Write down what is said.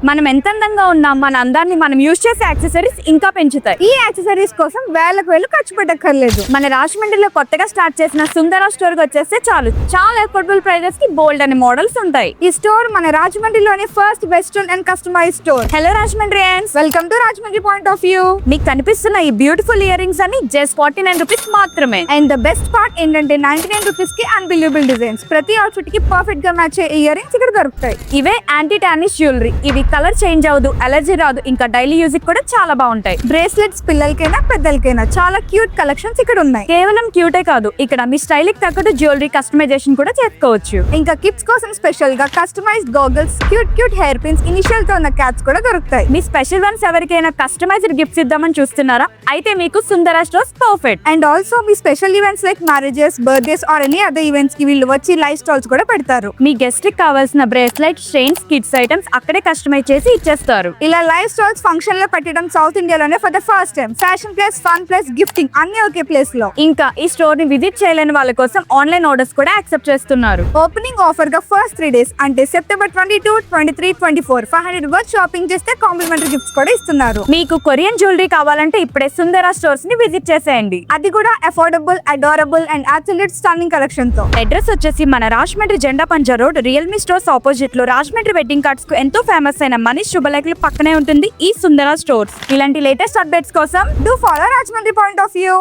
మనం ఎంత అందంగా ఉన్నాం మన అందాన్ని మనం యూజ్ చేసే యాక్సెసరీస్ ఇంకా పెంచుతాయి. ఈ యాక్సెసరీస్ కోసం వేలకు వేలు ఖర్చు పెట్టక్కర్లేదు. మన రాజమండ్రిలో కొత్తగా స్టార్ట్ చేసిన సుందర స్టోర్ కి వచ్చేస్తే చాలు, చాలా అఫోర్డబుల్ ప్రైజెస్ కి బోల్డ్ అనే మోడల్స్ ఉంటాయి. ఈ స్టోర్ మన రాజమండ్రిలోని first western and customise store. Hello Rajahmundrians, welcome to Rajahmundry point of view. మీకు కనిపిస్తున్న ఈ బ్యూటిఫుల్ ఇయర్ రింగ్స్ అని జస్ట్ 49 రూపీస్ మాత్రమే. అండ్ ద బెస్ట్ పార్ట్ ఏంటంటే 99 రూపీస్ కి అన్బిలీవబుల్ డిజైన్స్. ప్రతి అవుట్ఫిట్ కి పర్ఫెక్ట్ గా మ్యాచ్ అయ్యే ఇయర్ రింగ్స్ ఇక్కడ దొరుకుతాయి. ఇవే యాంటీ టానిష్ జ్యువెలరీ. ఇవి కలర్ చేంజ్ అవ్వదు, అలర్జీ రాదు, ఇంకా డైలీ యూజ్ కూడా చాలా బాగుంటాయి. బ్రేస్లెట్స్ పిల్లలకైనా పెద్దలకైనా చాలా క్యూట్ కలెక్షన్స్ ఇక్కడ ఉన్నాయి. కేవలం క్యూటే కాదు, ఇక్కడ మీ స్టైల్ కి తగ్గట్టు జ్యువెలరీ కస్టమైజేషన్ కూడా చేసుకోవచ్చు. ఇంకా కిడ్స్ కోసం స్పెషల్ గా customised goggles, cute hair pins, initial తో ఉన్న క్యాప్స్ కూడా దొరుకుతాయి. మీ స్పెషల్ వన్స్ ఎవరికైనా కస్టమైజ్డ్ గిఫ్ట్స్ ఇద్దామని చూస్తున్నారా? అయితే మీకు Sundara stores perfect. And also మీ special events like marriages, birthdays or any other events కి వీళ్ళు వచ్చి లైవ్ స్టాల్స్ కూడా పెడతారు. మీ గెస్ట్ కి కావాల్సిన బ్రేస్లెట్, చైన్స్, కిడ్స్ ఐటమ్స్ అక్కడే కస్టమైజ్ చేసి ఇచ్చేస్తారు. ఇలా లైవ్ స్టాల్స్ ఫంక్షన్ లో పెట్టడం సౌత్ ఇండియాలోనే for the first time. Fashion plus fun plus gifting అన్ని ఒకే ప్లేస్ లో. ఇంకా ఈ స్టోర్ ని విజిట్ చేయలేని వాళ్ళ కోసం ఆన్లైన్ ఆర్డర్స్ కూడా యాక్సెప్ట్ చేస్తున్నారు. ఓపెనింగ్ ఆఫర్ గా ఫస్ట్ 3 days అంటే సెప్టెంబర్ 22, 23, 24 500 వర్త్ షాపింగ్ చేస్తే కాంప్లిమెంటరీ గిఫ్ట్స్ కూడా ఇస్తున్నారు. మీకు కొరియన్ జ్యువెలరీ కావాలంటే ఇప్పుడే సుందర స్టోర్స్ ని విజిట్ చేసేయండి. అది కూడా affordable, adorable and absolute stunning collection తో. అడ్రస్ వచ్చేసి మన రాజమండ్రి జెండా పంజా రోడ్, రియల్మీ స్టోర్స్ ఆపోజిట్ లో రాజమండ్రి వెడ్డింగ్ కార్డ్స్ కు ఎంతో ఫేమస్ అయిన మనీష్ శుభలేఖలు పక్కనే ఉంటుంది ఈ సుందర స్టోర్స్. ఇలాంటి లేటెస్ట్ అప్డేట్స్ కోసం do follow Rajahmundry point of view.